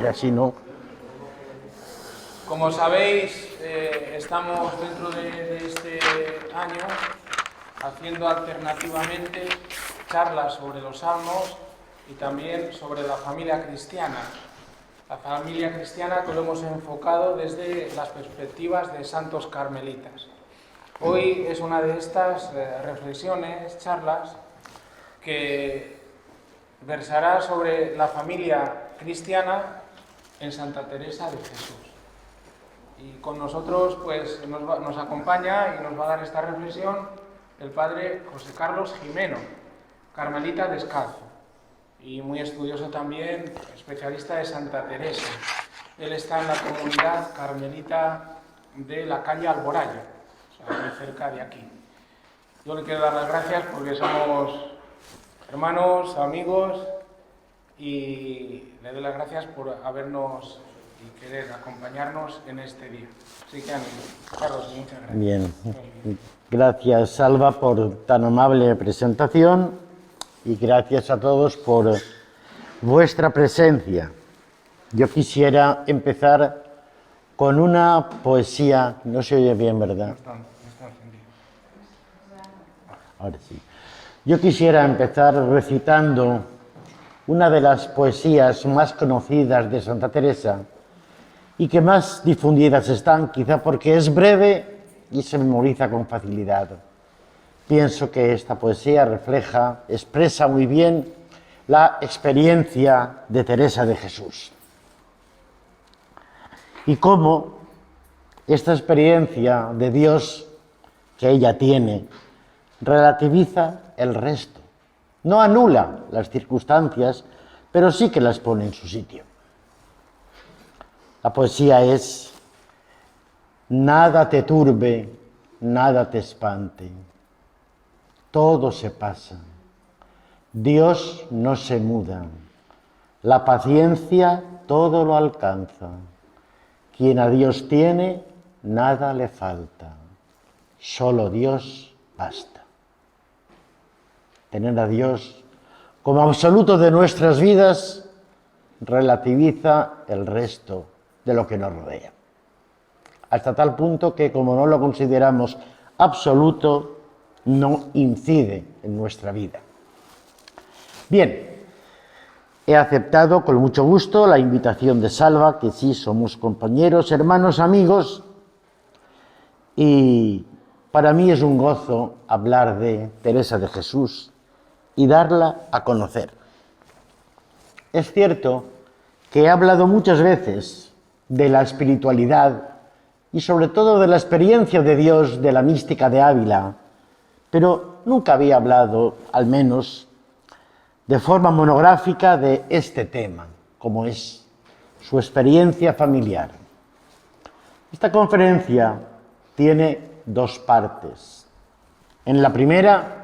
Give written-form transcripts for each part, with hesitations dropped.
y así no. Como sabéis, estamos dentro de este año haciendo alternativamente charlas sobre los salmos y también sobre la familia cristiana. La familia cristiana que lo hemos enfocado desde las perspectivas de santos carmelitas. Hoy es una de estas reflexiones, charlas, que versará sobre la familia cristiana en Santa Teresa de Jesús. Y con nosotros pues nos acompaña y nos va a dar esta reflexión el padre José Carlos Jimeno, carmelita descalzo, y muy estudioso también, especialista de Santa Teresa. Él está en la comunidad carmelita de la calle Alboraya, o sea, muy cerca de aquí. Yo le quiero dar las gracias porque somos hermanos, amigos, y le doy las gracias por habernos y querer acompañarnos en este día. Así que, Carlos, muchas gracias. Bien, gracias Salva por tan amable presentación y gracias a todos por vuestra presencia. Yo quisiera empezar con una poesía, no se oye bien, ¿verdad? No está encendido. Ahora sí. Yo quisiera empezar recitando una de las poesías más conocidas de Santa Teresa y que más difundidas están, quizá porque es breve y se memoriza con facilidad. Pienso que esta poesía expresa muy bien la experiencia de Teresa de Jesús. Y cómo esta experiencia de Dios que ella tiene relativiza el resto. No anula las circunstancias, pero sí que las pone en su sitio. La poesía es: nada te turbe, nada te espante, todo se pasa, Dios no se muda, la paciencia todo lo alcanza, quien a Dios tiene, nada le falta, solo Dios basta. Tener a Dios como absoluto de nuestras vidas relativiza el resto de lo que nos rodea. Hasta tal punto que, como no lo consideramos absoluto, no incide en nuestra vida. Bien, he aceptado con mucho gusto la invitación de Salva, que sí somos compañeros, hermanos, amigos, y para mí es un gozo hablar de Teresa de Jesús y darla a conocer. Es cierto que he hablado muchas veces de la espiritualidad y sobre todo de la experiencia de Dios de la mística de Ávila, pero nunca había hablado, al menos de forma monográfica, de este tema, como es su experiencia familiar. Esta conferencia tiene dos partes. En la primera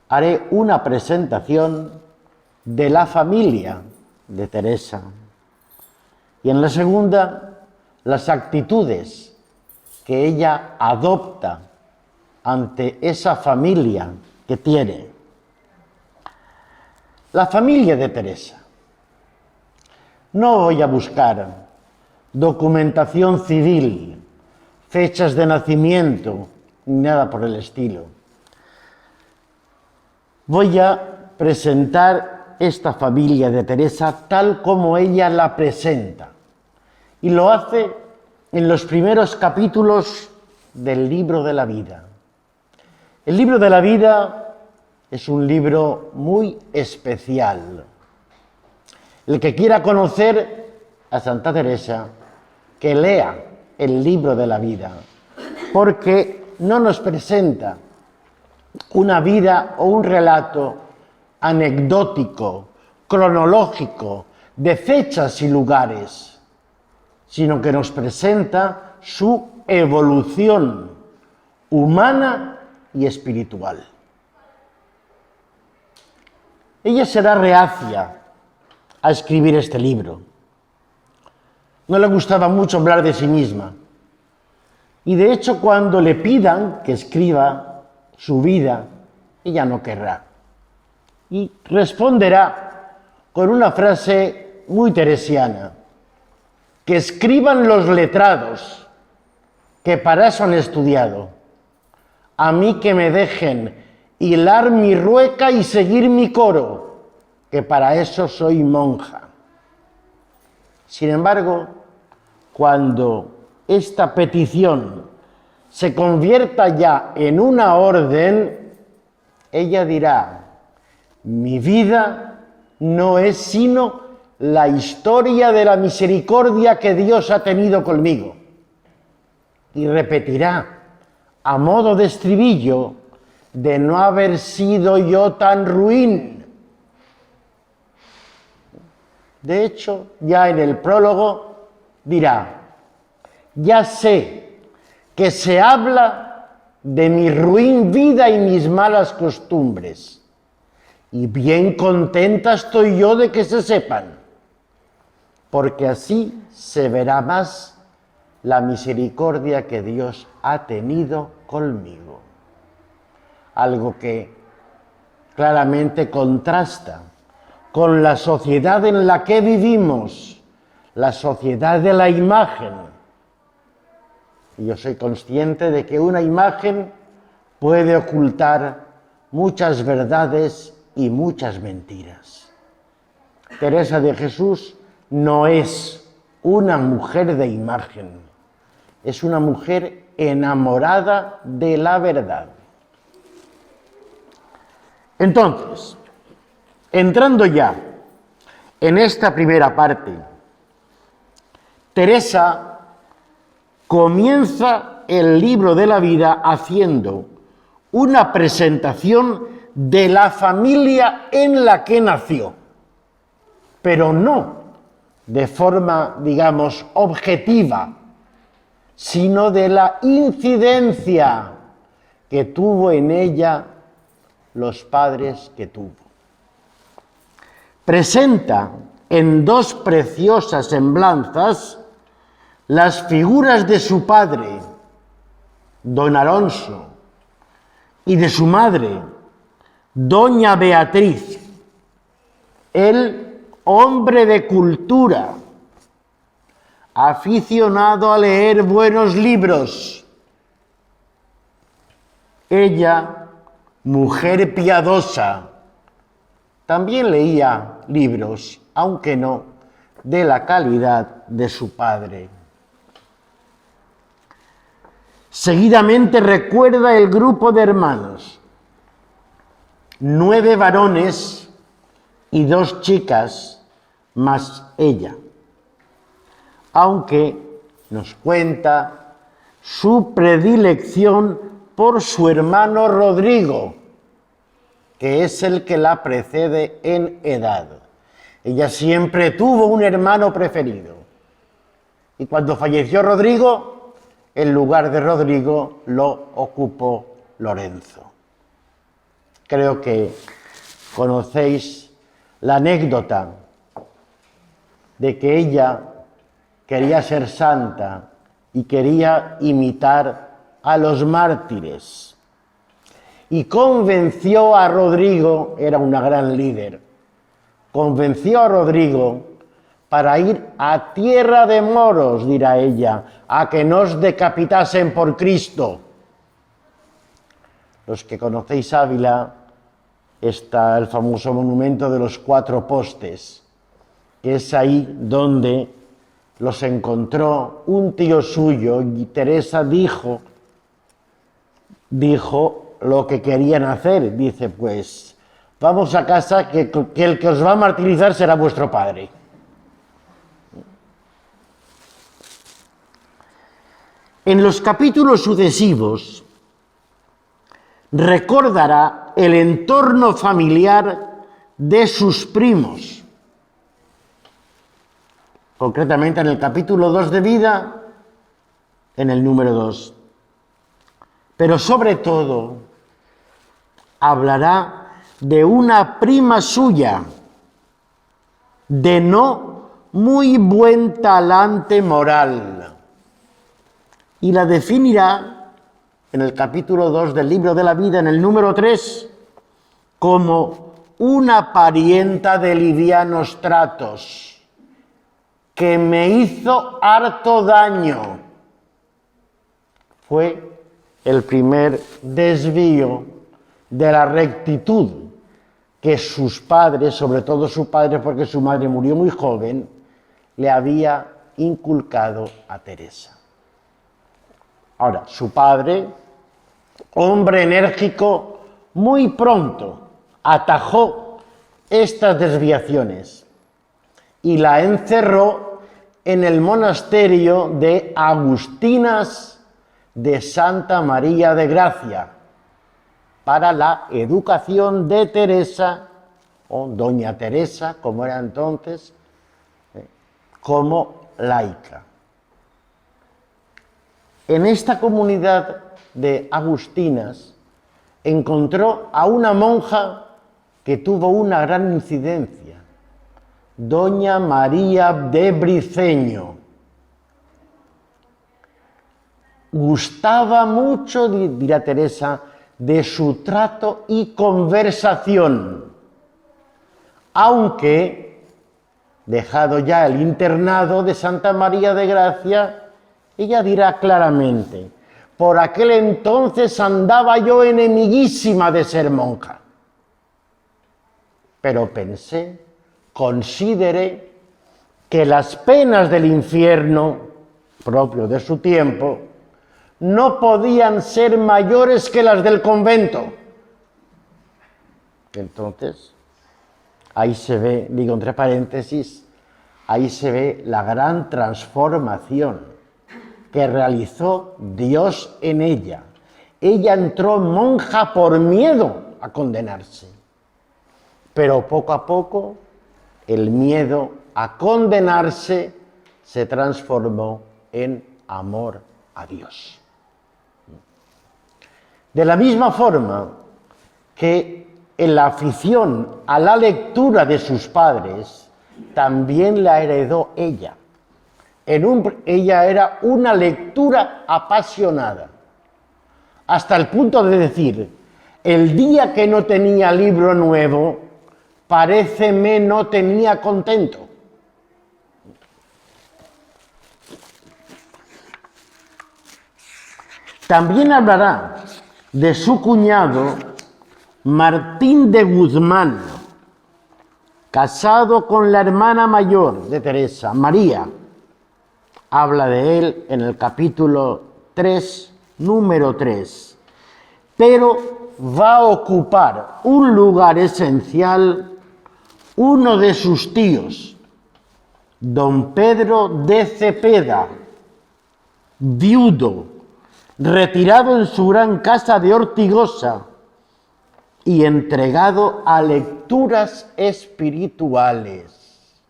haré una presentación de la familia de Teresa y en la segunda las actitudes que ella adopta ante esa familia que tiene. La familia de Teresa. No voy a buscar documentación civil, fechas de nacimiento, ni nada por el estilo. Voy a presentar esta familia de Teresa tal como ella la presenta. Y lo hace en los primeros capítulos del libro de la vida. El libro de la vida es un libro muy especial. El que quiera conocer a Santa Teresa, que lea el libro de la vida, porque no nos presenta una vida o un relato anecdótico, cronológico, de fechas y lugares, sino que nos presenta su evolución humana y espiritual. Ella será reacia a escribir este libro. No le gustaba mucho hablar de sí misma. Y de hecho, cuando le pidan que escriba su vida, ella no querrá. Y responderá con una frase muy teresiana: que escriban los letrados, que para eso han estudiado. A mí que me dejen hilar mi rueca y seguir mi coro, que para eso soy monja. Sin embargo, cuando esta petición se convierta ya en una orden, ella dirá: mi vida no es sino la historia de la misericordia que Dios ha tenido conmigo. Y repetirá, a modo de estribillo, de no haber sido yo tan ruin. De hecho, ya en el prólogo dirá: ya sé que se habla de mi ruin vida y mis malas costumbres, y bien contenta estoy yo de que se sepan, porque así se verá más la misericordia que Dios ha tenido conmigo. Algo que claramente contrasta con la sociedad en la que vivimos, la sociedad de la imagen. Y yo soy consciente de que una imagen puede ocultar muchas verdades y muchas mentiras. Teresa de Jesús no es una mujer de imagen, es una mujer enamorada de la verdad. Entonces, entrando ya en esta primera parte, Teresa comienza el libro de la vida haciendo una presentación de la familia en la que nació, pero no de forma, digamos, objetiva, sino de la incidencia que tuvo en ella los padres que tuvo. Presenta en dos preciosas semblanzas las figuras de su padre, don Alonso, y de su madre, doña Beatriz, el hombre de cultura, aficionado a leer buenos libros. Ella, mujer piadosa, también leía libros, aunque no de la calidad de su padre. Seguidamente recuerda el grupo de hermanos, 9 varones y 2 chicas, más ella, aunque nos cuenta su predilección por su hermano Rodrigo, que es el que la precede en edad. Ella siempre tuvo un hermano preferido, y cuando falleció Rodrigo, el lugar de Rodrigo lo ocupó Lorenzo. Creo que conocéis la anécdota de que ella quería ser santa y quería imitar a los mártires. Y convenció a Rodrigo, era una gran líder, convenció a Rodrigo para ir a tierra de moros, dirá ella, a que nos decapitasen por Cristo. Los que conocéis Ávila, está el famoso monumento de los 4 postes, que es ahí donde los encontró un tío suyo, y Teresa dijo lo que querían hacer. Dice, pues, vamos a casa, que el que os va a martirizar será vuestro padre. En los capítulos sucesivos recordará el entorno familiar de sus primos. Concretamente en el capítulo 2 de vida, en el número 2. Pero sobre todo, hablará de una prima suya, de no muy buen talante moral, y la definirá en el capítulo 2 del libro de la vida, en el número 3, como una parienta de livianos tratos. que me hizo harto daño. Fue el primer desvío de la rectitud que sus padres, sobre todo su padre, porque su madre murió muy joven, le había inculcado a Teresa. Ahora, su padre, hombre enérgico, muy pronto atajó estas desviaciones y la encerró en el monasterio de Agustinas de Santa María de Gracia para la educación de Teresa, o Doña Teresa, como era entonces, como laica. En esta comunidad de agustinas encontró a una monja que tuvo una gran incidencia, Doña María de Briceño. Gustaba mucho, dirá Teresa, de su trato y conversación, aunque, dejado ya el internado de Santa María de Gracia, ella dirá claramente: por aquel entonces andaba yo enemiguísima de ser monja, pero consideré que las penas del infierno, propio de su tiempo, no podían ser mayores que las del convento. Entonces, ahí se ve, digo entre paréntesis, ahí se ve la gran transformación que realizó Dios en ella. Ella entró monja por miedo a condenarse, pero poco a poco el miedo a condenarse se transformó en amor a Dios. De la misma forma que en la afición a la lectura de sus padres también la heredó ella. Ella era una lectura apasionada, hasta el punto de decir: el día que no tenía libro nuevo, paréceme no tenía contento. También hablará de su cuñado Martín de Guzmán, casado con la hermana mayor de Teresa, María. Habla de él en el capítulo 3, número 3. Pero va a ocupar un lugar esencial uno de sus tíos, don Pedro de Cepeda, viudo, retirado en su gran casa de Ortigosa y entregado a lecturas espirituales.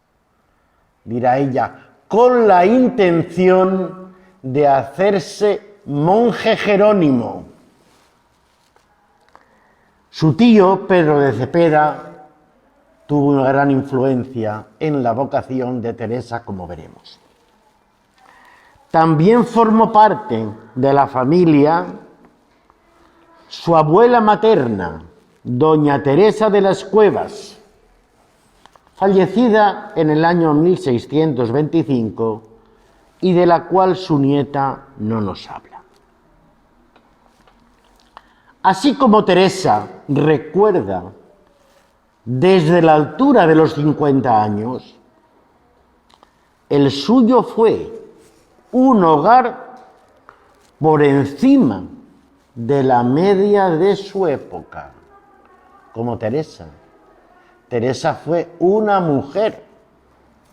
Dirá ella, con la intención de hacerse monje jerónimo. Su tío, Pedro de Cepeda, tuvo una gran influencia en la vocación de Teresa, como veremos. También formó parte de la familia su abuela materna, doña Teresa de las Cuevas, fallecida en el año 1625 y de la cual su nieta no nos habla. Así como Teresa recuerda desde la altura de los 50 años, el suyo fue un hogar por encima de la media de su época, como Teresa. Teresa fue una mujer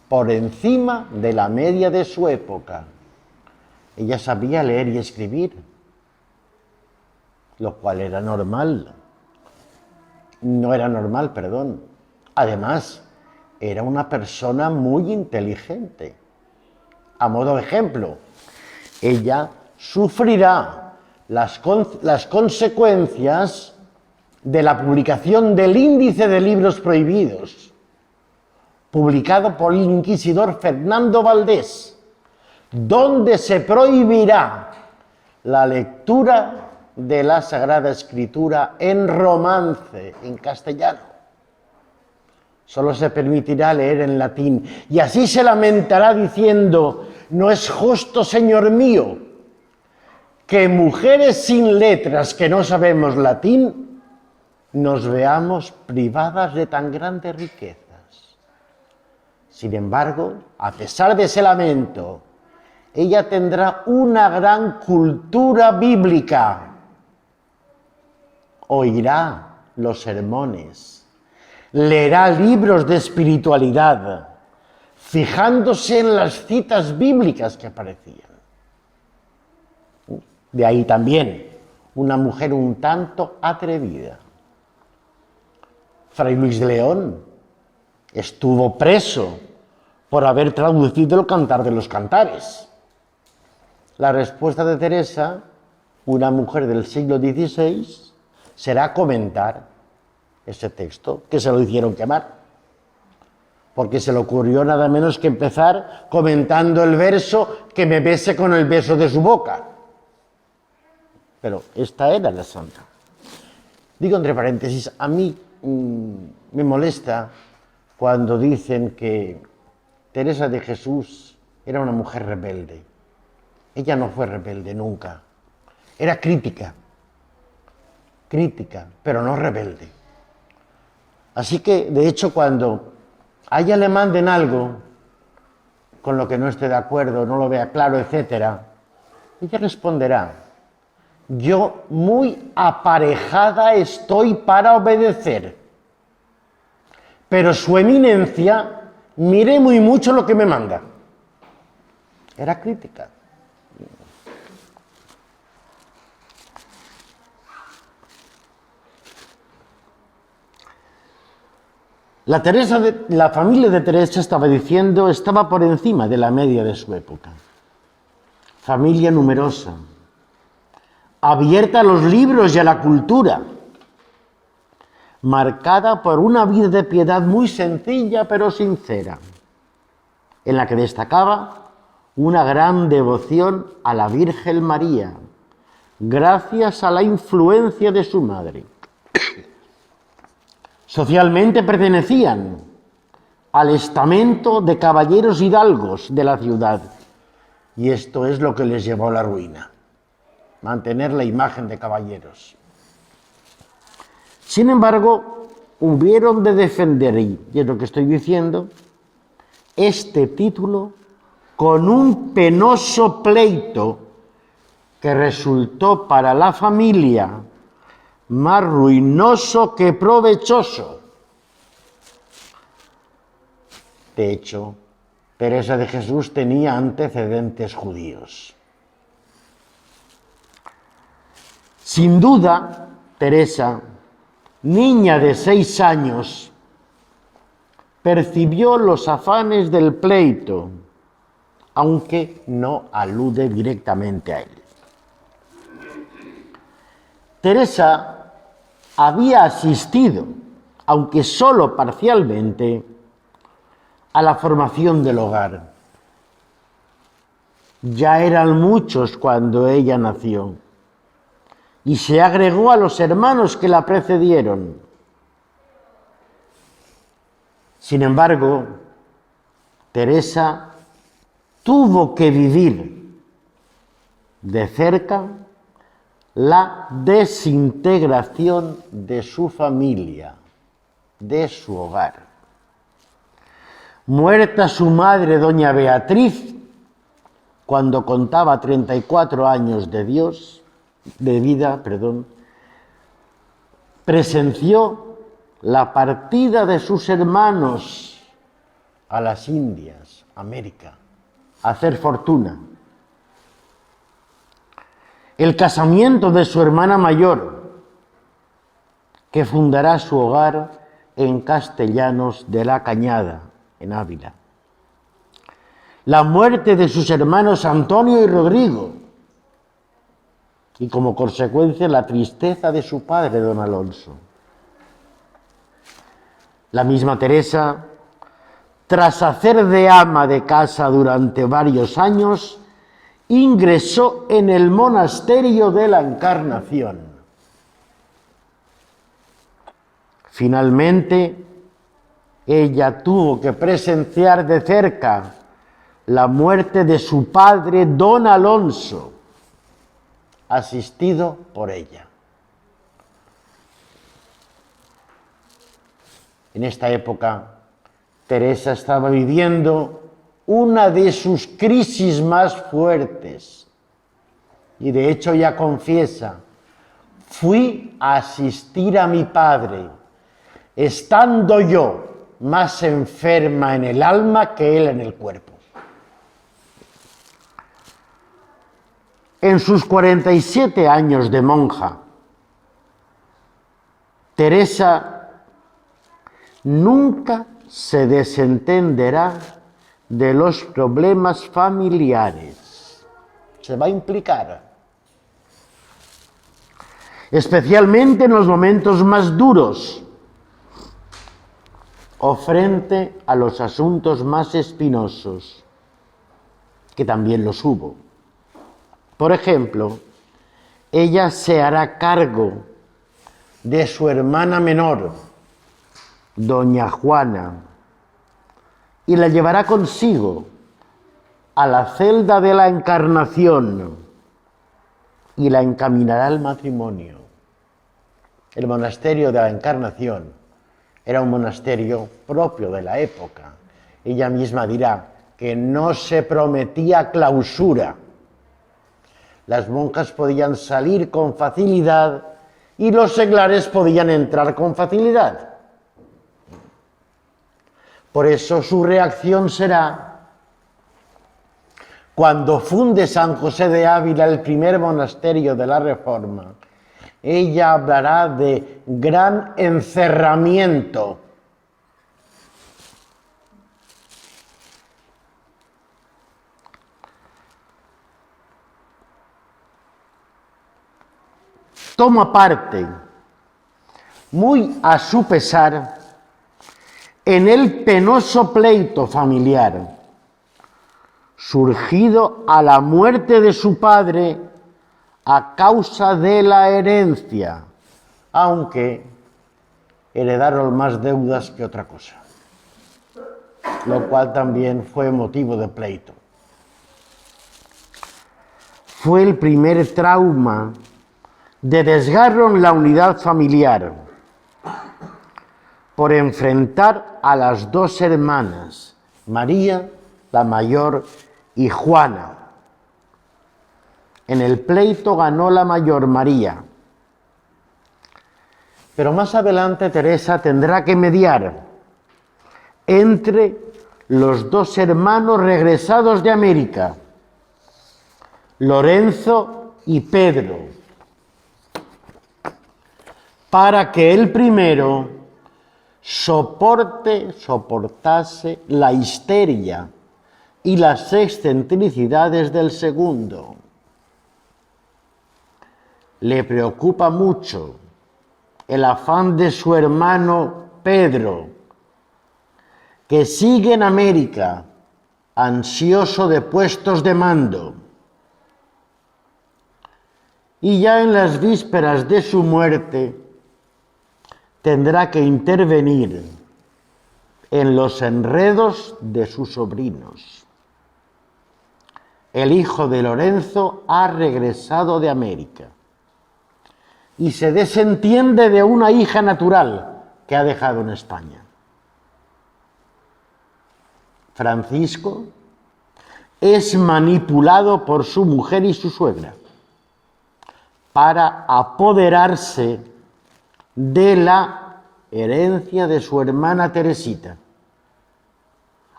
por encima de la media de su época. Ella sabía leer y escribir, lo cual era normal. No era normal, perdón. Además, era una persona muy inteligente. A modo de ejemplo, ella sufrirá las consecuencias de la publicación del Índice de Libros Prohibidos, publicado por el inquisidor Fernando Valdés, donde se prohibirá la lectura de la Sagrada Escritura en romance, en castellano. solo se permitirá leer en latín, y así se lamentará diciendo: no es justo, Señor mío, que mujeres sin letras que no sabemos latín nos veamos privadas de tan grandes riquezas. Sin embargo, a pesar de ese lamento, ella tendrá una gran cultura bíblica. Oirá los sermones, leerá libros de espiritualidad, fijándose en las citas bíblicas que aparecían. De ahí también una mujer un tanto atrevida. Fray Luis de León estuvo preso por haber traducido el Cantar de los Cantares. La respuesta de Teresa, una mujer del siglo XVI, será comentar ese texto, que se lo hicieron quemar, porque se le ocurrió nada menos que empezar comentando el verso: que me bese con el beso de su boca. Pero esta era la santa. Digo entre paréntesis, a mí me molesta cuando dicen que Teresa de Jesús era una mujer rebelde. Ella no fue rebelde nunca. Era crítica, pero no rebelde. Así que, de hecho, cuando a ella le manden algo con lo que no esté de acuerdo, no lo vea claro, etc., ella responderá: yo muy aparejada estoy para obedecer, pero su eminencia, mire muy mucho lo que me manda. Era crítica. La familia de Teresa, estaba diciendo, estaba por encima de la media de su época. Familia numerosa, abierta a los libros y a la cultura, marcada por una vida de piedad muy sencilla pero sincera, en la que destacaba una gran devoción a la Virgen María, gracias a la influencia de su madre. Socialmente pertenecían al estamento de caballeros hidalgos de la ciudad, y esto es lo que les llevó a la ruina: mantener la imagen de caballeros. Sin embargo, hubieron de defender, y es lo que estoy diciendo, este título con un penoso pleito que resultó para la familia más ruinoso que provechoso. De hecho, Teresa de Jesús tenía antecedentes judíos. Sin duda, Teresa, niña de 6 años, percibió los afanes del pleito, aunque no alude directamente a él. Teresa había asistido, aunque solo parcialmente, a la formación del hogar. Ya eran muchos cuando ella nació, y se agregó a los hermanos que la precedieron. Sin embargo, Teresa tuvo que vivir de cerca la desintegración de su familia, de su hogar. Muerta su madre, doña Beatriz, cuando contaba 34 años de vida, presenció la partida de sus hermanos a las Indias, América, a hacer fortuna. El casamiento de su hermana mayor, que fundará su hogar en Castellanos de la Cañada, en Ávila. La muerte de sus hermanos Antonio y Rodrigo, y como consecuencia la tristeza de su padre, don Alonso. La misma Teresa, tras hacer de ama de casa durante varios años, ingresó en el monasterio de la Encarnación. Finalmente, ella tuvo que presenciar de cerca la muerte de su padre, don Alonso, asistido por ella. En esta época, Teresa estaba viviendo una de sus crisis más fuertes. Y de hecho ella confiesa: fui a asistir a mi padre, estando yo más enferma en el alma que él en el cuerpo. En sus 47 años de monja, Teresa nunca se desentenderá de los problemas familiares. Se va a implicar, especialmente en los momentos más duros o frente a los asuntos más espinosos, que también los hubo. Por ejemplo, ella se hará cargo de su hermana menor, doña Juana, y la llevará consigo a la celda de la Encarnación y la encaminará al matrimonio. El monasterio de la Encarnación era un monasterio propio de la época. Ella misma dirá que no se prometía clausura. Las monjas podían salir con facilidad y los seglares podían entrar con facilidad. Por eso su reacción será, cuando funde San José de Ávila el primer monasterio de la Reforma, ella hablará de gran encerramiento. Toma parte, muy a su pesar, en el penoso pleito familiar, surgido a la muerte de su padre a causa de la herencia, aunque heredaron más deudas que otra cosa, lo cual también fue motivo de pleito. Fue el primer trauma de desgarro en la unidad familiar, por enfrentar a las dos hermanas, María, la mayor, y Juana. En el pleito ganó la mayor, María. Pero más adelante Teresa tendrá que mediar entre los dos hermanos regresados de América, Lorenzo y Pedro, para que el primero soportase la histeria y las excentricidades del segundo. Le preocupa mucho el afán de su hermano Pedro, que sigue en América, ansioso de puestos de mando. Y ya en las vísperas de su muerte, tendrá que intervenir en los enredos de sus sobrinos. El hijo de Lorenzo ha regresado de América y se desentiende de una hija natural que ha dejado en España. Francisco es manipulado por su mujer y su suegra para apoderarse de la herencia de su hermana Teresita,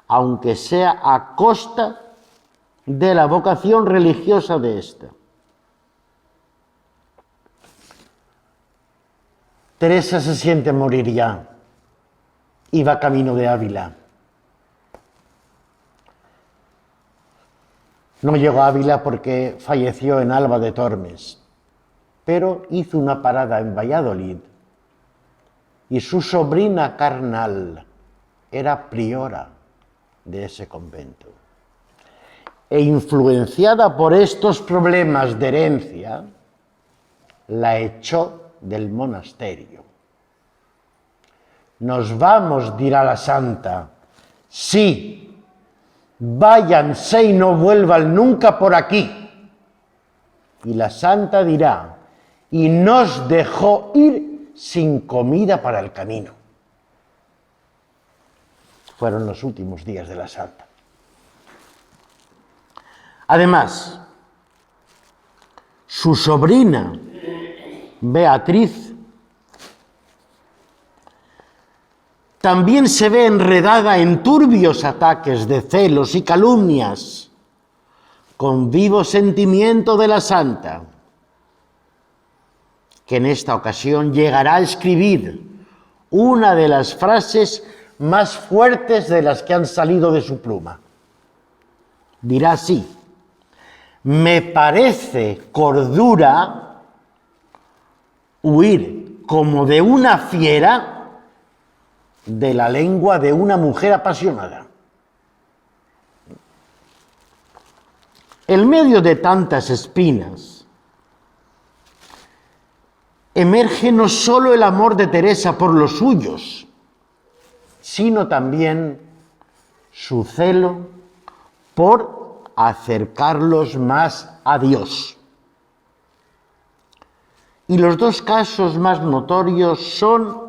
aunque sea a costa de la vocación religiosa de ésta. Teresa se siente morir ya y va camino de Ávila. No llegó a Ávila porque falleció en Alba de Tormes, pero hizo una parada en Valladolid y su sobrina carnal era priora de ese convento. E influenciada por estos problemas de herencia, la echó del monasterio. Nos vamos, dirá la santa. Sí, váyanse y no vuelvan nunca por aquí. Y la santa dirá, y nos dejó ir sin comida para el camino. Fueron los últimos días de la santa. Además, su sobrina, Beatriz, también se ve enredada en turbios ataques de celos y calumnias, con vivo sentimiento de la santa, que en esta ocasión llegará a escribir una de las frases más fuertes de las que han salido de su pluma. Dirá así: me parece cordura huir como de una fiera de la lengua de una mujer apasionada. En medio de tantas espinas, emerge no solo el amor de Teresa por los suyos, sino también su celo por acercarlos más a Dios. Y los dos casos más notorios son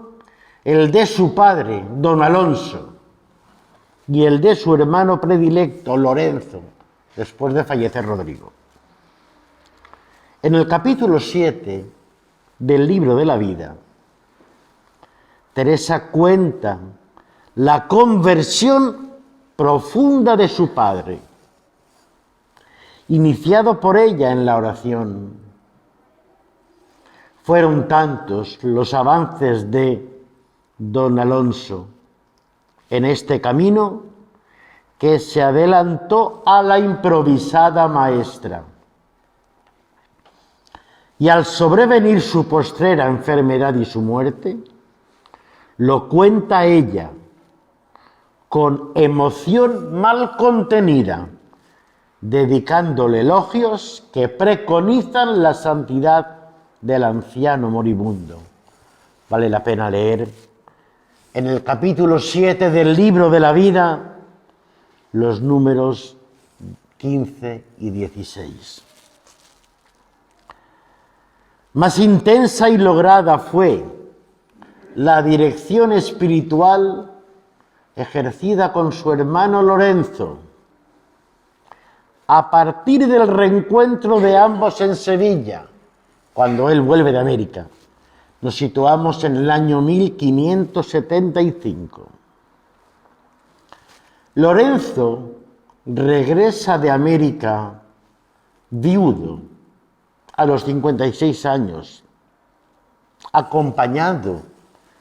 el de su padre, don Alonso, y el de su hermano predilecto, Lorenzo, después de fallecer Rodrigo. En el capítulo 7 del libro de la vida, Teresa cuenta la conversión profunda de su padre, iniciado por ella en la oración. Fueron tantos los avances de don Alonso en este camino que se adelantó a la improvisada maestra. Y al sobrevenir su postrera enfermedad y su muerte, lo cuenta ella con emoción mal contenida, dedicándole elogios que preconizan la santidad del anciano moribundo. Vale la pena leer en el capítulo 7 del libro de la vida los números 15 y 16. Más intensa y lograda fue la dirección espiritual ejercida con su hermano Lorenzo a partir del reencuentro de ambos en Sevilla, cuando él vuelve de América. Nos situamos en el año 1575. Lorenzo regresa de América viudo a los 56 años, acompañado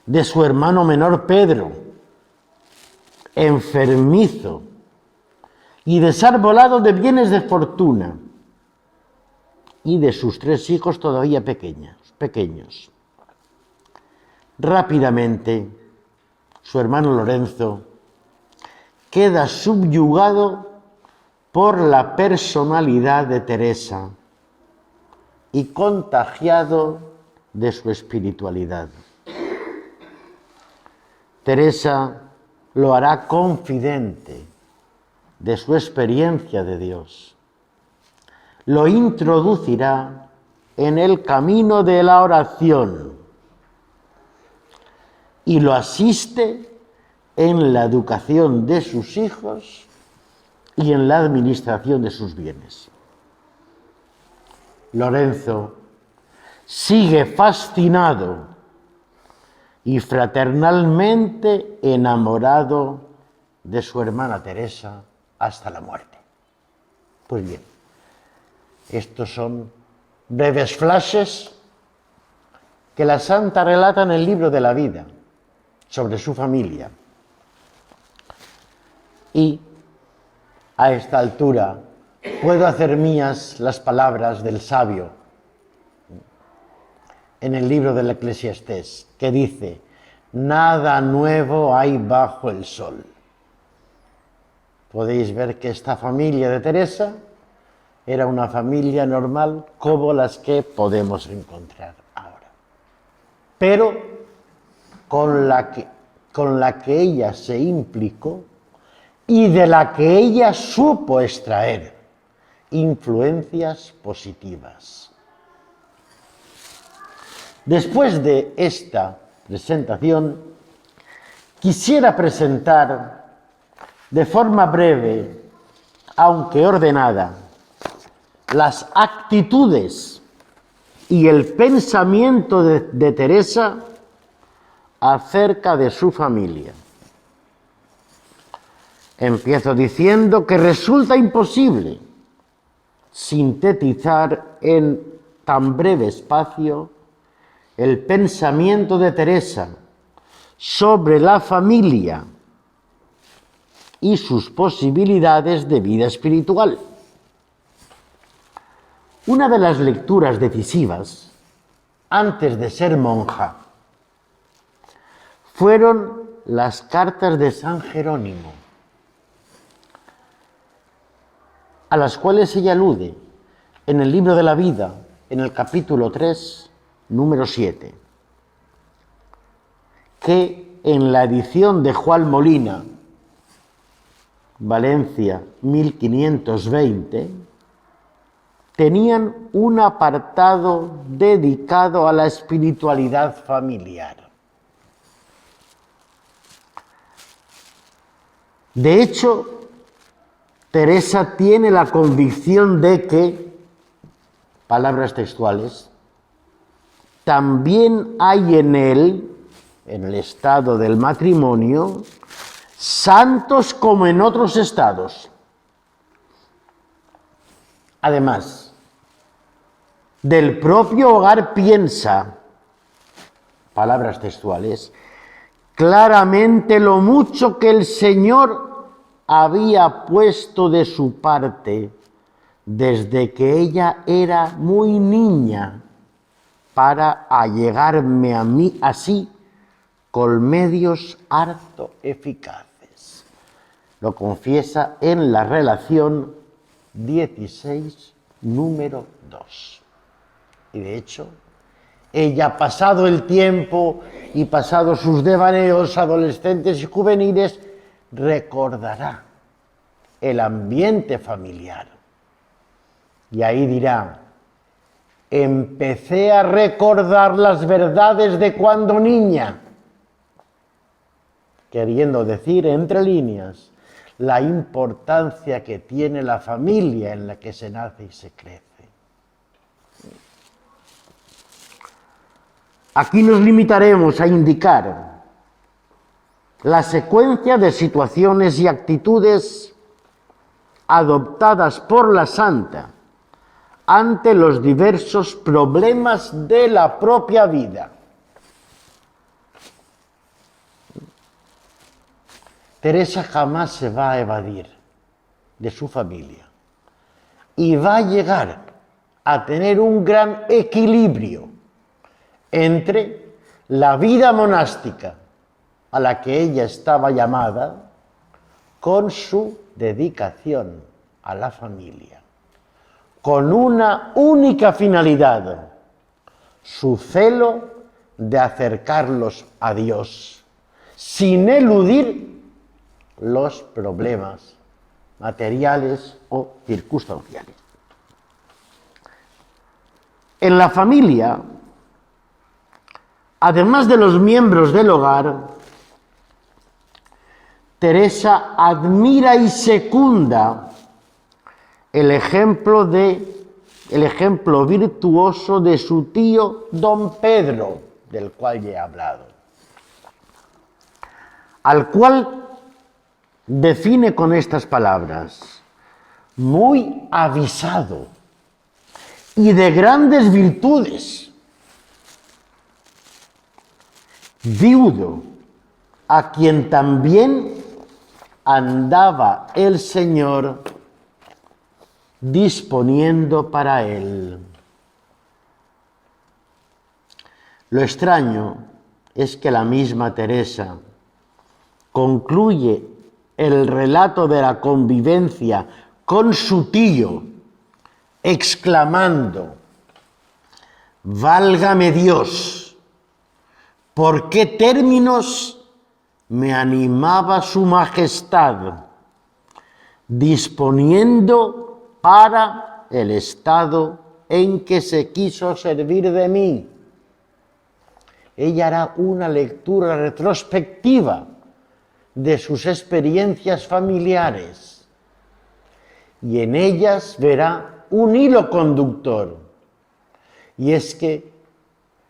de su hermano menor Pedro, enfermizo y desarbolado de bienes de fortuna, y de sus 3 hijos todavía pequeños. Rápidamente, su hermano Lorenzo queda subyugado por la personalidad de Teresa y contagiado de su espiritualidad. Teresa lo hará confidente de su experiencia de Dios. Lo introducirá en el camino de la oración y lo asiste en la educación de sus hijos y en la administración de sus bienes. Lorenzo sigue fascinado y fraternalmente enamorado de su hermana Teresa hasta la muerte. Pues bien, estos son breves flashes que la santa relata en el libro de la vida sobre su familia. Y a esta altura puedo hacer mías las palabras del sabio en el libro del Eclesiastés, que dice: nada nuevo hay bajo el sol. Podéis ver que esta familia de Teresa era una familia normal como las que podemos encontrar ahora, pero con la con la que ella se implicó y de la que ella supo extraer influencias positivas. Después de esta presentación, quisiera presentar de forma breve, aunque ordenada, las actitudes y el pensamiento de Teresa acerca de su familia. Empiezo diciendo que resulta imposible sintetizar en tan breve espacio el pensamiento de Teresa sobre la familia y sus posibilidades de vida espiritual. Una de las lecturas decisivas, antes de ser monja, fueron las cartas de San Jerónimo, a las cuales ella alude en el libro de la vida, en el capítulo 3, número 7, que en la edición de Juan Molina, Valencia 1520, tenían un apartado dedicado a la espiritualidad familiar. De hecho, Teresa tiene la convicción de que, palabras textuales, también hay en él, en el estado del matrimonio, santos como en otros estados. Además, del propio hogar piensa, palabras textuales, claramente lo mucho que el Señor había puesto de su parte desde que ella era muy niña para allegarme a mí así con medios harto eficaces. Lo confiesa en la relación 16, número 2. Y de hecho, ella, pasado el tiempo y pasado sus devaneos adolescentes y juveniles, recordará el ambiente familiar. Y ahí dirá: empecé a recordar las verdades de cuando niña, queriendo decir, entre líneas, la importancia que tiene la familia en la que se nace y se crece. Aquí nos limitaremos a indicar la secuencia de situaciones y actitudes adoptadas por la santa ante los diversos problemas de la propia vida. Teresa jamás se va a evadir de su familia y va a llegar a tener un gran equilibrio entre la vida monástica a la que ella estaba llamada con su dedicación a la familia, con una única finalidad: su celo de acercarlos a Dios, sin eludir los problemas materiales o circunstanciales. En la familia, además de los miembros del hogar, Teresa admira y secunda el ejemplo virtuoso de su tío don Pedro, del cual ya he hablado, al cual define con estas palabras: muy avisado y de grandes virtudes, viudo, a quien también andaba el Señor disponiendo para él. Lo extraño es que la misma Teresa concluye el relato de la convivencia con su tío exclamando: válgame Dios, ¿por qué términos me animaba su majestad, disponiendo para el estado en que se quiso servir de mí. Ella hará una lectura retrospectiva de sus experiencias familiares y en ellas verá un hilo conductor, y es que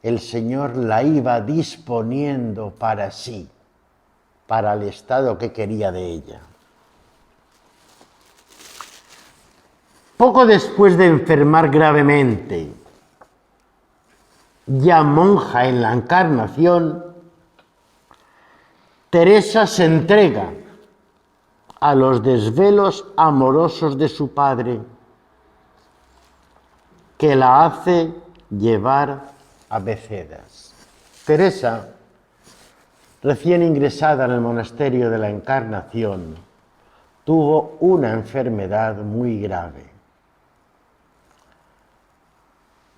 el Señor la iba disponiendo para sí, para el estado que quería de ella. Poco después de enfermar gravemente, ya monja en la Encarnación, Teresa se entrega a los desvelos amorosos de su padre, que la hace llevar a Becedas. Teresa, recién ingresada en el monasterio de la Encarnación, tuvo una enfermedad muy grave.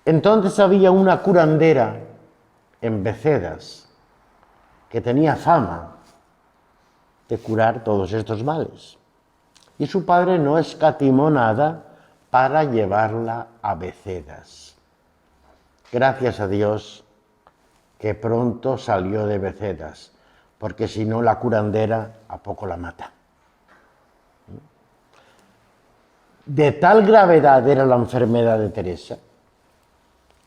Entonces había una curandera en Becedas que tenía fama de curar todos estos males. Y su padre no escatimó nada para llevarla a Becedas. Gracias a Dios que pronto salió de Becedas, porque si no la curandera a poco la mata. De tal gravedad era la enfermedad de Teresa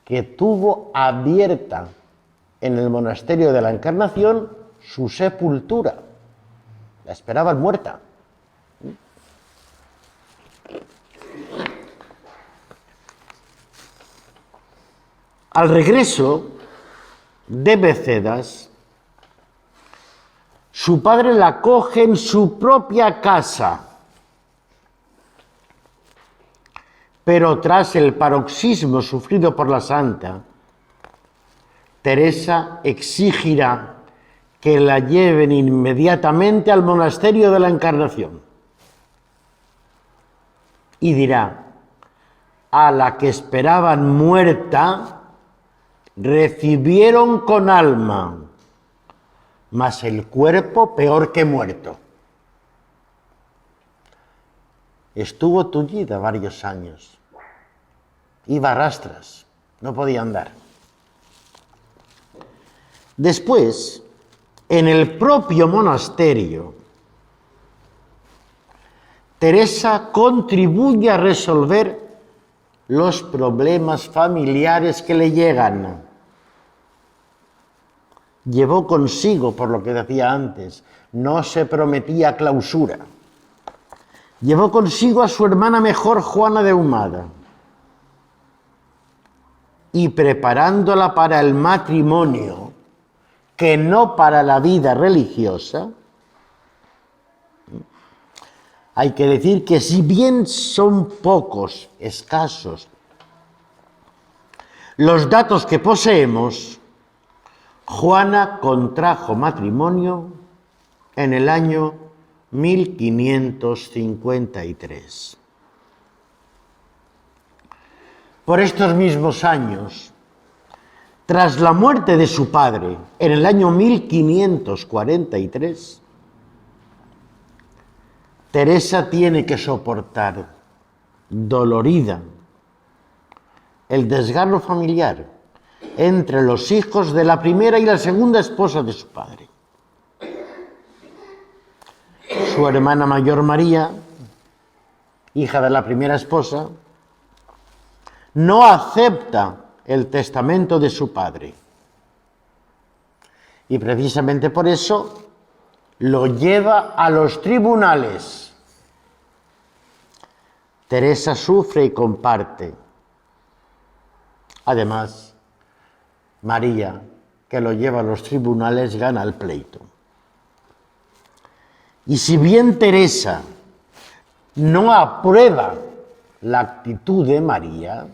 que tuvo abierta en el monasterio de la Encarnación su sepultura. La esperaban muerta. Al regreso de Becedas, su padre la acoge en su propia casa, pero tras el paroxismo sufrido por la santa, Teresa exigirá que la lleven inmediatamente al monasterio de la Encarnación y dirá: a la que esperaban muerta, recibieron con alma, mas el cuerpo peor que muerto. Estuvo tullida varios años, iba a rastras, no podía andar. Después, en el propio monasterio, Teresa contribuye a resolver los problemas familiares que le llegan. Llevó consigo, por lo que decía antes, no se prometía clausura. Llevó consigo a su hermana mejor, Juana de Ahumada, y preparándola para el matrimonio, que no para la vida religiosa. Hay que decir que si bien son pocos, escasos, los datos que poseemos, Juana contrajo matrimonio en el año 1553. Por estos mismos años, tras la muerte de su padre en el año 1543, Teresa tiene que soportar, dolorida, el desgarro familiar entre los hijos de la primera y la segunda esposa de su padre. Su hermana mayor María, hija de la primera esposa, no acepta el testamento de su padre. Y precisamente por eso lo lleva a los tribunales. Teresa sufre y comparte. Además, María, que lo lleva a los tribunales, gana el pleito. Y si bien Teresa no aprueba la actitud de María,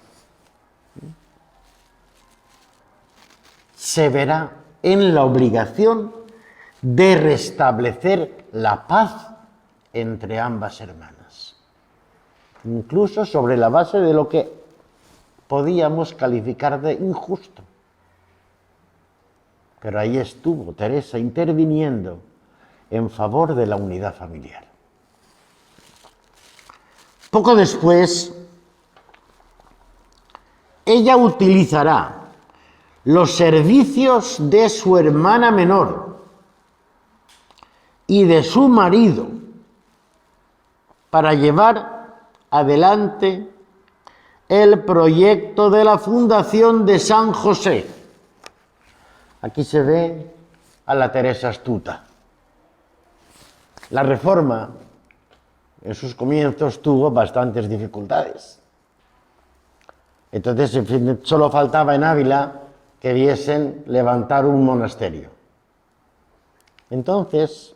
se verá en la obligación de restablecer la paz entre ambas hermanas, incluso sobre la base de lo que podíamos calificar de injusto. Pero ahí estuvo Teresa interviniendo en favor de la unidad familiar. Poco después, ella utilizará los servicios de su hermana menor y de su marido para llevar adelante el proyecto de la fundación de San José. Aquí se ve a la Teresa astuta. La Reforma, en sus comienzos, tuvo bastantes dificultades. Entonces, en fin, solo faltaba en Ávila que viesen levantar un monasterio. Entonces,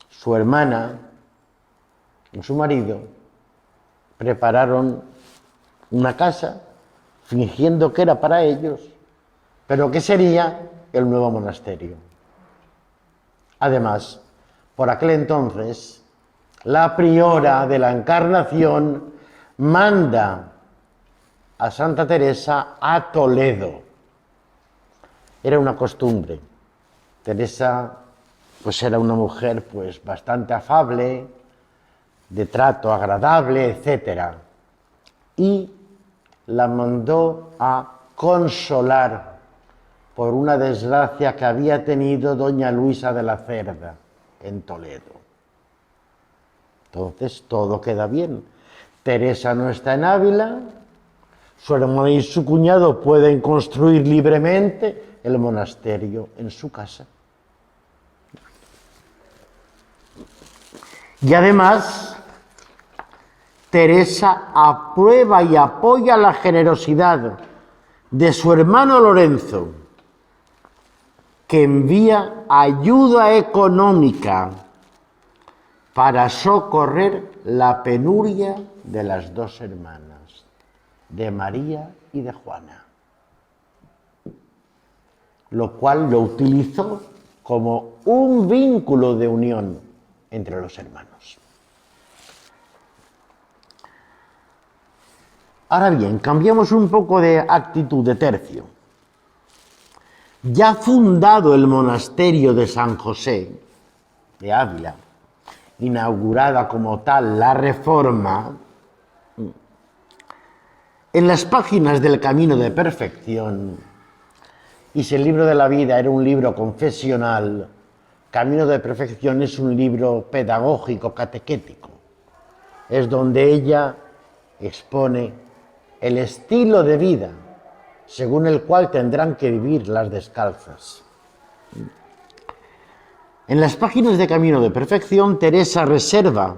su hermana y su marido prepararon una casa, fingiendo que era para ellos, pero que sería el nuevo monasterio. Además, por aquel entonces, la priora de la Encarnación manda a Santa Teresa a Toledo. Era una costumbre. Teresa pues era una mujer pues bastante afable, de trato agradable, etc. Y la mandó a consolar por una desgracia que había tenido doña Luisa de la Cerda en Toledo. Entonces todo queda bien. Teresa no está en Ávila, su hermana y su cuñado pueden construir libremente el monasterio en su casa. Y además, Teresa aprueba y apoya la generosidad de su hermano Lorenzo, que envía ayuda económica para socorrer la penuria de las dos hermanas, de María y de Juana, lo cual lo utilizó como un vínculo de unión entre los hermanos. Ahora bien, cambiamos un poco de actitud, de tercio. Ya fundado el monasterio de San José de Ávila, inaugurada como tal la Reforma, en las páginas del Camino de Perfección, y si el libro de la vida era un libro confesional, Camino de Perfección es un libro pedagógico, catequético. Es donde ella expone el estilo de vida según el cual tendrán que vivir las descalzas. En las páginas de Camino de Perfección, Teresa reserva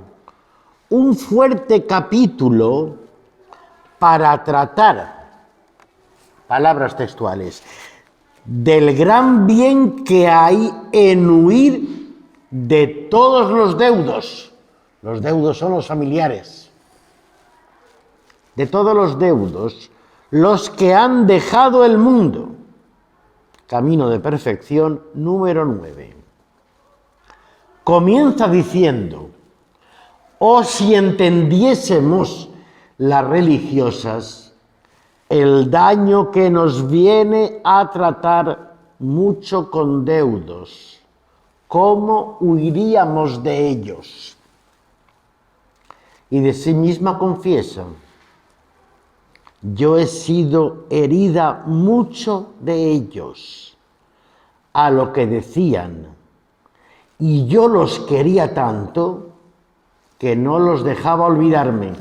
un fuerte capítulo para tratar, palabras textuales, del gran bien que hay en huir de todos los deudos. Los deudos son los familiares. De todos los deudos, los que han dejado el mundo. Camino de Perfección, número 9. Comienza diciendo: oh, si entendiésemos las religiosas el daño que nos viene a tratar mucho con deudos, ¿cómo huiríamos de ellos? Y de sí misma confiesa: yo he sido herida mucho de ellos, a lo que decían, y yo los quería tanto que no los dejaba olvidarme.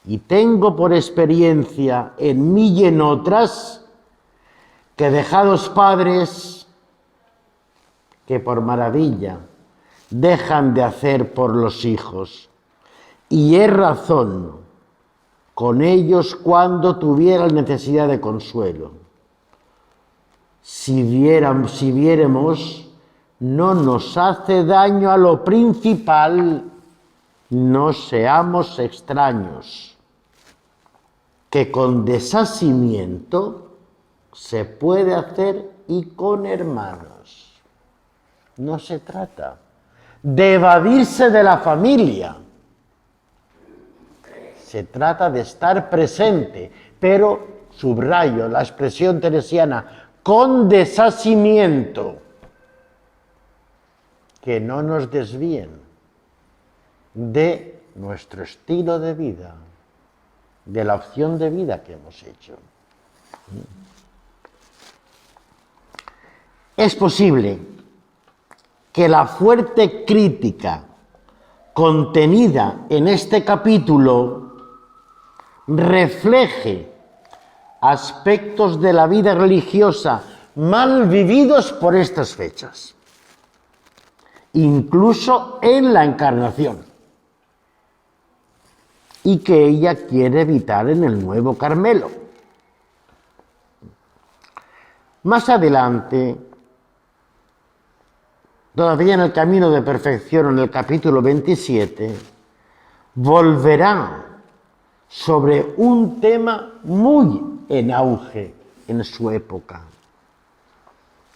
Y tengo por experiencia en mí y en otras que dejados padres que por maravilla dejan de hacer por los hijos. Y es razón con ellos cuando tuvieran necesidad de consuelo. Si viéremos, no nos hace daño a lo principal, no seamos extraños, que con desasimiento se puede hacer y con hermanos. No se trata de evadirse de la familia, se trata de estar presente, pero, subrayo la expresión teresiana, con desasimiento. que no nos desvíen de nuestro estilo de vida, de la opción de vida que hemos hecho. Es posible que la fuerte crítica contenida en este capítulo refleje aspectos de la vida religiosa mal vividos por estas fechas, incluso en la Encarnación, y que ella quiere evitar en el Nuevo Carmelo. Más adelante, todavía en el camino de perfección, en el capítulo 27, volverá sobre un tema muy en auge en su época: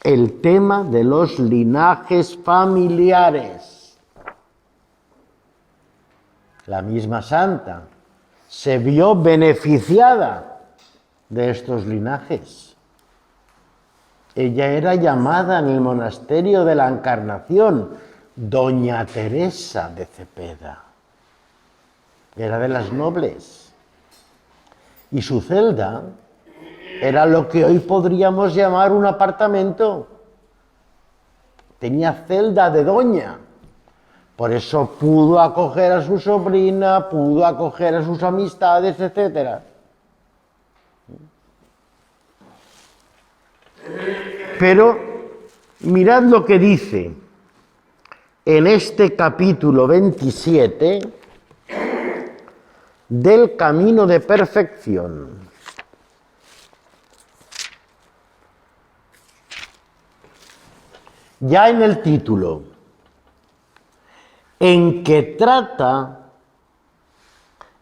el tema de los linajes familiares. La misma santa se vio beneficiada de estos linajes. Ella era llamada en el monasterio de la Encarnación Doña Teresa de Cepeda. Era de las nobles. Y su celda era lo que hoy podríamos llamar un apartamento. Tenía celda de doña. Por eso pudo acoger a su sobrina, pudo acoger a sus amistades, etc. Pero mirad lo que dice en este capítulo 27 del camino de perfección. Ya en el título, en que trata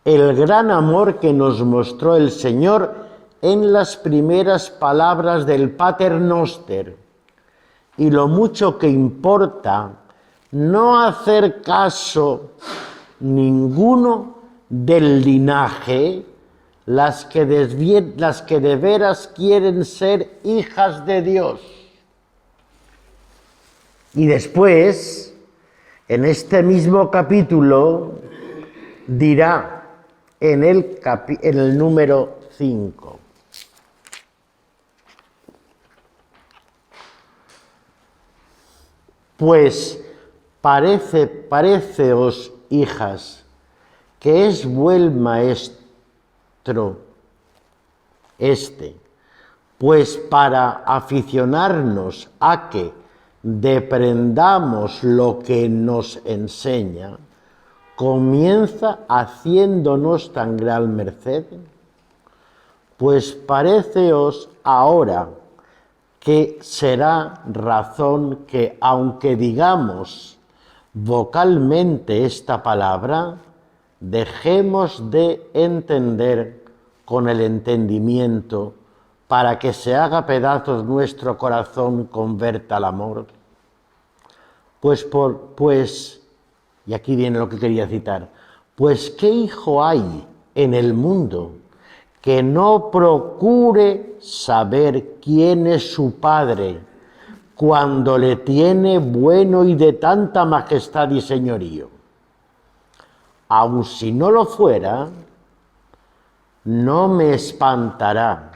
el gran amor que nos mostró el Señor en las primeras palabras del Pater Noster, y lo mucho que importa no hacer caso ninguno del linaje, las que de veras quieren ser hijas de Dios. Y después, en este mismo capítulo, dirá en el número 5. Pues pareceos, hijas, que es buen maestro pues para aficionarnos a que deprendamos lo que nos enseña, comienza haciéndonos tan gran merced. Pues pareceos ahora que será razón que, aunque digamos vocalmente esta palabra, dejemos de entender con el entendimiento, para que se haga pedazos nuestro corazón converta al amor. Y aquí viene lo que quería citar, pues ¿qué hijo hay en el mundo que no procure saber quién es su padre cuando le tiene bueno y de tanta majestad y señorío? Aun si no lo fuera, no me espantará.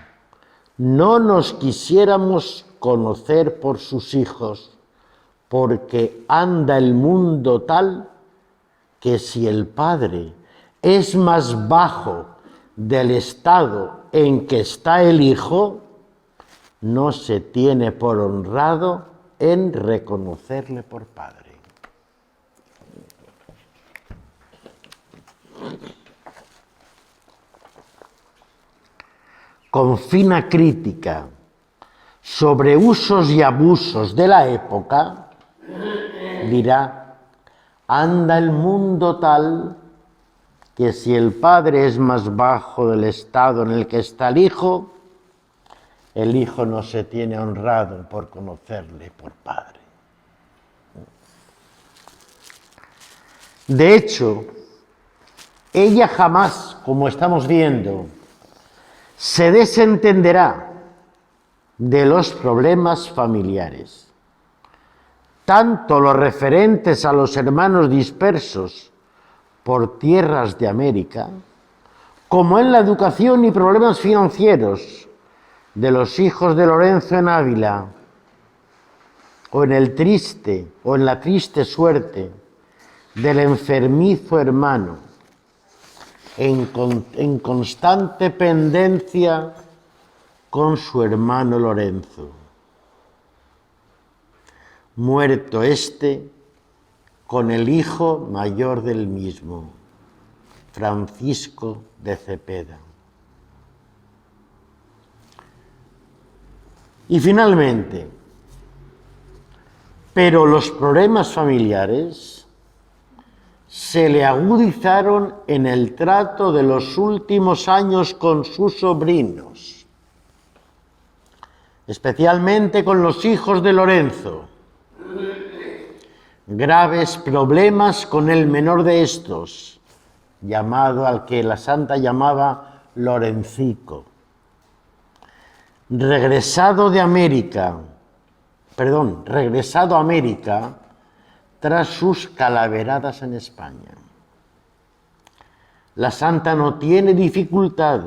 No nos quisiéramos conocer por sus hijos, porque anda el mundo tal que si el padre es más bajo del estado en que está el hijo, no se tiene por honrado en reconocerle por padre. Con fina crítica sobre usos y abusos de la época, dirá: anda el mundo tal que si el padre es más bajo del estado en el que está el hijo no se tiene honrado por conocerle por padre. De hecho, ella jamás, como estamos viendo, se desentenderá de los problemas familiares. tanto los referentes a los hermanos dispersos por tierras de América, como en la educación y problemas financieros de los hijos de Lorenzo en Ávila, o en la triste suerte del enfermizo hermano, en constante pendencia con su hermano Lorenzo. Muerto éste con el hijo mayor del mismo, Francisco de Cepeda. Y finalmente, pero los problemas familiares se le agudizaron en el trato de los últimos años con sus sobrinos, especialmente con los hijos de Lorenzo. Graves problemas con el menor de estos, al que la santa llamaba Lorencico. Regresado a América tras sus calaveradas en España. La santa no tiene dificultad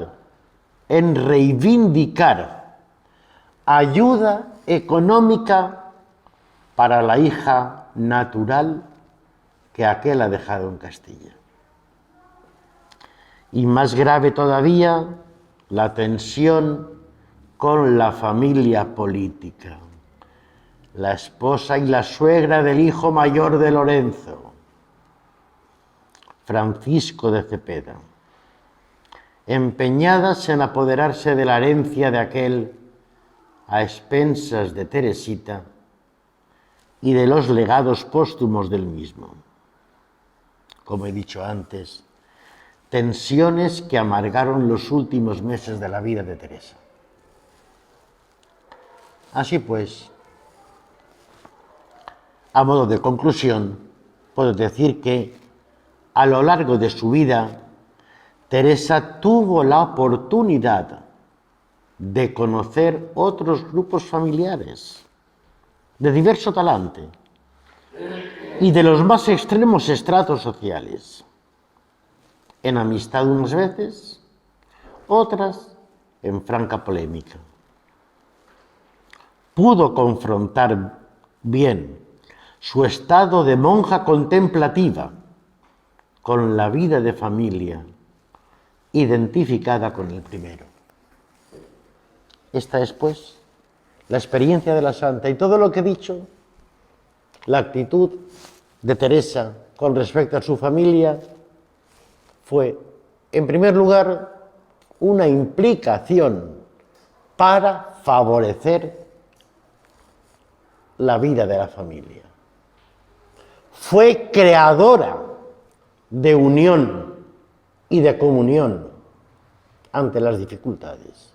en reivindicar ayuda económica para la hija natural que aquel ha dejado en Castilla. Y más grave todavía, la tensión con la familia política, la esposa y la suegra del hijo mayor de Lorenzo, Francisco de Cepeda, empeñadas en apoderarse de la herencia de aquel a expensas de Teresita y de los legados póstumos del mismo. Como he dicho antes, tensiones que amargaron los últimos meses de la vida de Teresa. Así pues, a modo de conclusión, puedo decir que a lo largo de su vida, Teresa tuvo la oportunidad de conocer otros grupos familiares de diverso talante y de los más extremos estratos sociales, en amistad unas veces, otras en franca polémica. Pudo confrontar bien su estado de monja contemplativa con la vida de familia identificada con el primero. Esta es, pues, la experiencia de la santa y todo lo que he dicho, la actitud de Teresa con respecto a su familia fue, en primer lugar, una implicación para favorecer la vida de la familia. Fue creadora de unión y de comunión ante las dificultades.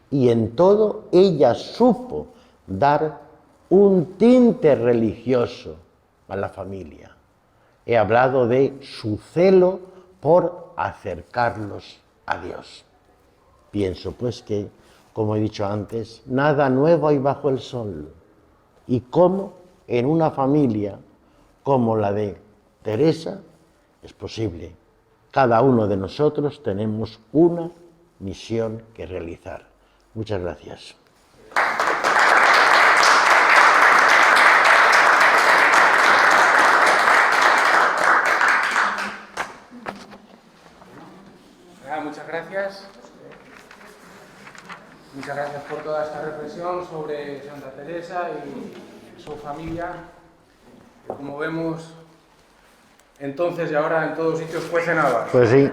Y en todo ella supo dar un tinte religioso a la familia. He hablado de su celo por acercarlos a Dios. Pienso pues que, como he dicho antes, nada nuevo hay bajo el sol. Y cómo en una familia como la de Teresa es posible. Cada uno de nosotros tenemos una misión que realizar. Muchas gracias. Muchas gracias. Muchas gracias por toda esta reflexión sobre Santa Teresa y su familia. Como vemos, entonces y ahora en todos sitios cuecen habas. Pues sí.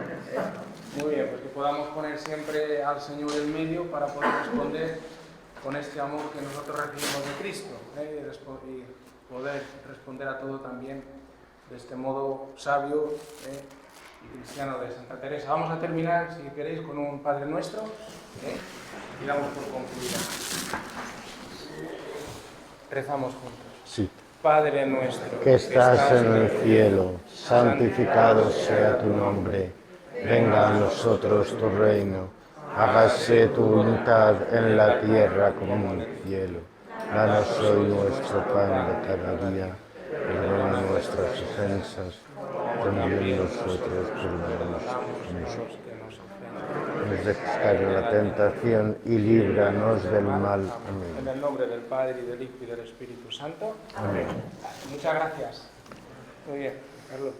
Muy bien, pues que podamos poner siempre al Señor en medio para poder responder con este amor que nosotros recibimos de Cristo, y poder responder a todo también de este modo sabio y cristiano de Santa Teresa. Vamos a terminar, si queréis, con un Padre Nuestro y damos por concluida. Rezamos juntos. Sí. Padre nuestro, Que estás en el cielo, santificado sea tu nombre. Venga a nosotros tu reino. Hágase tu voluntad en la tierra como en el cielo. Danos hoy nuestro pan de cada día, perdona nuestras ofensas, también nosotros perdonamos a nosotros. No nos dejes caer en la tentación y líbranos del mal. Amén. En el nombre del Padre, y del Hijo, y del Espíritu Santo. Amén. Muchas gracias. Muy bien, Carlos.